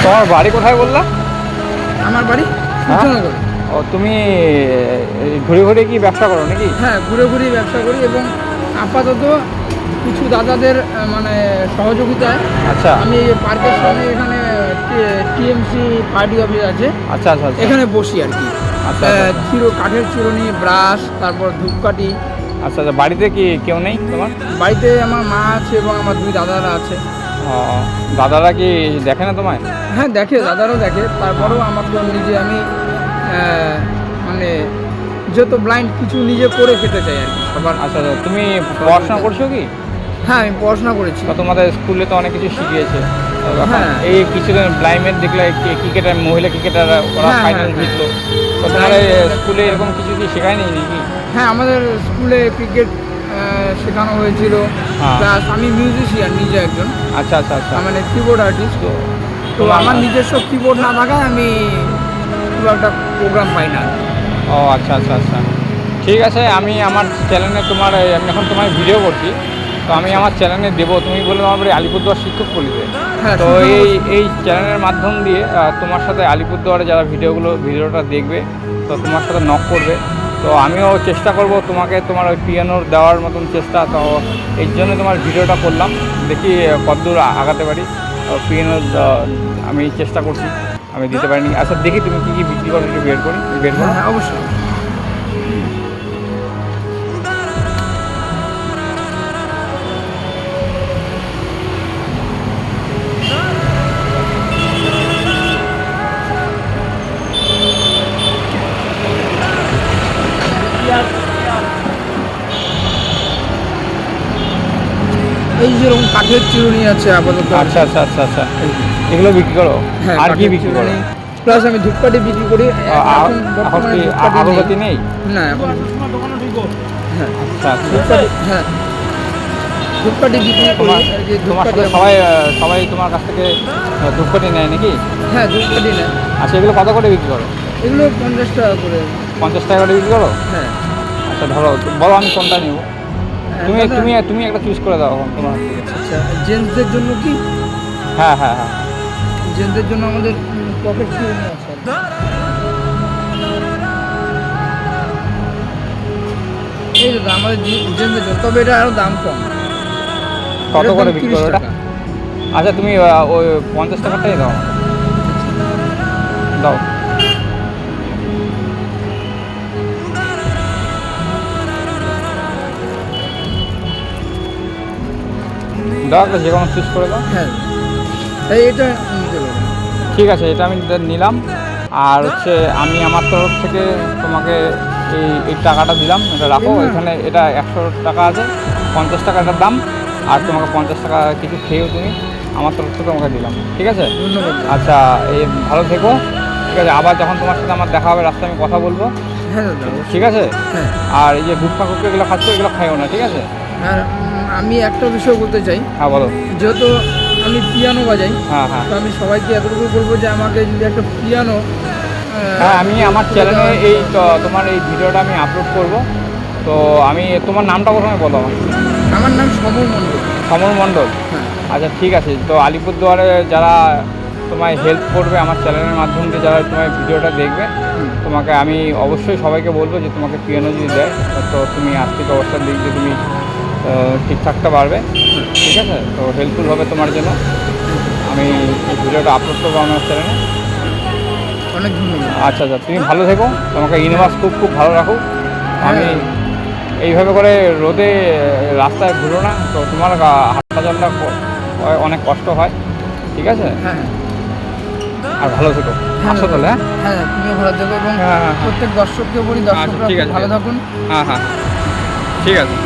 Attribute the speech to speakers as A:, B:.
A: তোমার বাড়ি কোথায় বললা?
B: আমার বাড়ি
A: হ্যাঁ?
B: সূর্যনগর।
A: ও তুমি ঘুরে ঘুরে কি ব্যবসা করো নাকি?
B: হ্যাঁ, ঘুরে ঘুরে ব্যবসা করি এবং আপাতত কিছু দাদাদের মানে সহযোগিতায়
A: আচ্ছা
B: আমি এই পার্কের সামনে এখানে টিএমসি পার্টি অফিস আছে,
A: আচ্ছা আচ্ছা আচ্ছা
B: এখানে বসি আর কি।
A: আচ্ছা আচ্ছা
B: কাঠের চিরুনি, ব্রাশ, তারপর ধূপকাঠি।
A: আচ্ছা আচ্ছা বাড়িতে কি কেউ নেই তোমার?
B: বাড়িতে আমার মা আছে এবং আমার দুই দাদারা আছে।
A: ও, দাদারা কি দেখে না তোমায়?
B: হ্যাঁ দেখে, দাদারও দেখে, তারপরেও আমার তো নিজে আমি মানে যেহেতু ব্লাইন্ড কিছু নিজে করে খেতে চাই আর কি সবার।
A: আচ্ছা আচ্ছা তুমি পড়াশোনা করছো কি?
B: হ্যাঁ আমি পড়াশোনা করেছি।
A: তো তোমাদের স্কুলে তো অনেক কিছু শিখিয়েছে। তো এখন
B: হ্যাঁ।
A: এই কিছুদিন ব্লাইমেট দেখলে ক্রিকেটার, মহিলা ক্রিকেটার ওরা
B: হ্যাঁ,
A: ফাইনাল
B: হ্যাঁ,
A: জিতলো। তো তোমার স্কুলে এরকম কিছু কি শেখায়নি নাকি?
B: হ্যাঁ আমাদের স্কুলে ক্রিকেট শেখানো হয়েছিল,
A: হ্যাঁ।
B: প্লাস আমি মিউজিশিয়ান নিজে একজন,
A: আচ্ছা আচ্ছা আচ্ছা
B: মানে কিবোর্ড আর্টিস্ট। তো আমার নিজস্ব কিবোর্ড না থাকায় আমি খুব একটা প্রোগ্রাম পাই না।
A: ও আচ্ছা আচ্ছা আচ্ছা ঠিক আছে, আমি আমার চ্যানেলে তোমার আমি এখন তোমার ভিডিও করছি, তো আমি আমার চ্যানেলে দেবো। তুমি বললে আমার বাড়ি আলিপুরদুয়ার শিক্ষক পল্লীতে।
B: হ্যাঁ,
A: তো এই চ্যানেলের মাধ্যম দিয়ে তোমার সাথে আলিপুরদুয়ারে যারা ভিডিওটা দেখবে, তো তোমার সাথে নক করবে। তো আমিও চেষ্টা করব তোমাকে তোমার ওই পিয়ানোর দেওয়ার মতন চেষ্টা। তো এই জন্য তোমার ভিডিওটা করলাম, দেখি কতদূর আগাতে পারি। পিয়ানোর আমি চেষ্টা করছি, আমি দিতে পারিনি। আচ্ছা দেখি তুমি কী কী বিক্রি করো, একটু বের করো।
B: হ্যাঁ অবশ্যই। এই যেরকম কাঠের চিরুনি আছে আপাতত।
A: আচ্ছা আচ্ছা আচ্ছা আচ্ছা এগুলো বিক্রি করো?
B: হ্যাঁ,
A: আর কি
B: কাঠের
A: বিক্রি করো?
B: চিরুনি, প্লাস আমি ধূপকাঠি বিক্রি করি।
A: এখন
B: বর্তমানে
A: কি
B: ধূপকাঠি
A: আগরবাতি নেই?
B: না এখন। হ্যাঁ
A: আচ্ছা আচ্ছা
B: ধূপকাঠি, হ্যাঁ ধূপকাঠি বিক্রি করি।
A: তোমার
B: এই যে
A: তোমার
B: ধূপকাঠি
A: সাথে সবাই তোমার কাছ থেকে ধূপকাঠি নেয় নাকি?
B: হ্যাঁ ধূপকাঠি নেয়।
A: আচ্ছা এগুলো কত করে বিক্রি করো?
B: এগুলো 50 টাকা করে।
A: 50 টাকা করে বিক্রি করো?
B: হ্যাঁ।
A: আচ্ছা ধরো বলো আমি কোনটা নেব। তুমি
B: দাদা,
A: তুমি তুমি একটা চুজ করে দাও এখন তোমার।
B: আচ্ছা জেন্টসদের জন্য কি?
A: হ্যাঁ হ্যাঁ হ্যাঁ
B: জেন্টসদের জন্য আমাদের পকেট চিরুনি আছে। এই দাদা আমাদের জেন্টসদের জন্য, তবে এটা আরও দাম কম।
A: কত
B: এটার
A: করে
B: দাম
A: বিক্রি
B: 30
A: করো এটা?
B: টাকা।
A: আচ্ছা তুমি ওই 50 টাকাটাই দাও দাও। দাও একটা যে কোনো চুজ করে দাও।
B: হ্যাঁ তাই এটা নিতে পারেন।
A: ঠিক আছে এটা আমি নিলাম। আর হচ্ছে আমি আমার তরফ থেকে তোমাকে এই টাকাটা দিলাম, এটা রাখো এখানে। এটা 100 টাকা আছে, 50 টাকা এটার দাম। আর তোমাকে 50 টাকা কিছু খেয়েও তুমি আমার তরফ থেকে তোমাকে দিলাম, ঠিক আছে?
B: ধন্যবাদ।
A: আচ্ছা এই ভালো থেকো, ঠিক আছে? আবার যখন তোমার সাথে আমার দেখা হবে রাস্তায় আমি কথা বলবো,
B: হ্যাঁ দাদা অবশ্যই।
A: ঠিক আছে?
B: হ্যাঁ।
A: আর এই যে গুটখা কুটকা এগুলো খাচ্ছ, এগুলো খাইও না, ঠিক আছে?
B: আর আমি একটা বিষয় বলতে চাই।
A: হ্যাঁ বলো।
B: যেহেতু আমি পিয়ানো বাজাই,
A: হ্যাঁ হ্যাঁ
B: তো আমি সবাইকে এতটুকু বলবো যে আমাকে যদি একটা পিয়ানো
A: হ্যাঁ আমি আমার চ্যানেলে এই তোমার এই ভিডিওটা আমি আপলোড করব। তো আমি তোমার নামটা প্রথমে বলো আমাকে।
B: আমার নাম সমর মণ্ডল।
A: সমর মণ্ডল?
B: হ্যাঁ।
A: আচ্ছা ঠিক আছে। তো আলিপুরদুয়ারে যারা তোমায় হেল্প করবে আমার চ্যানেলের মাধ্যম দিয়ে, যারা তোমার ভিডিওটা দেখবে, তোমাকে আমি অবশ্যই সবাইকে বলবো যে তোমাকে পিয়ানো যদি দেয়, তো তুমি আর্থিক অবস্থার দিক দিয়ে তুমি ঠিক থাকতে পারবে, ঠিক আছে? তো হেল্পফুল হবে তোমার জন্য। আমি এই ভিডিওটা আপলোড করবো আমার চ্যানেলে।
B: অনেক ধন্যবাদ।
A: আচ্ছা আচ্ছা তুমি ভালো থেকো, তোমাকে ইউনিভার্স খুব খুব ভালো রাখো। আমি
B: হ্যাঁ।
A: এইভাবে করে রোদে রাস্তায় ঘুরো না, তো তোমার হাঁটা চলটা অনেক কষ্ট হয়, ঠিক আছে?
B: হ্যাঁ
A: আর ভালো থেকো।
B: হ্যাঁ
A: আসো তাহলে। হ্যাঁ
B: হ্যাঁ তুমিও ভালো থাকো এবং
A: হ্যাঁ, হ্যাঁ, হ্যাঁ।
B: প্রত্যেক দর্শককে বলি
A: আচ্ছা
B: দর্শকরা
A: ঠিক
B: খুব
A: আছে
B: ভালো থাকুন।
A: হ্যাঁ হ্যাঁ ঠিক আছে।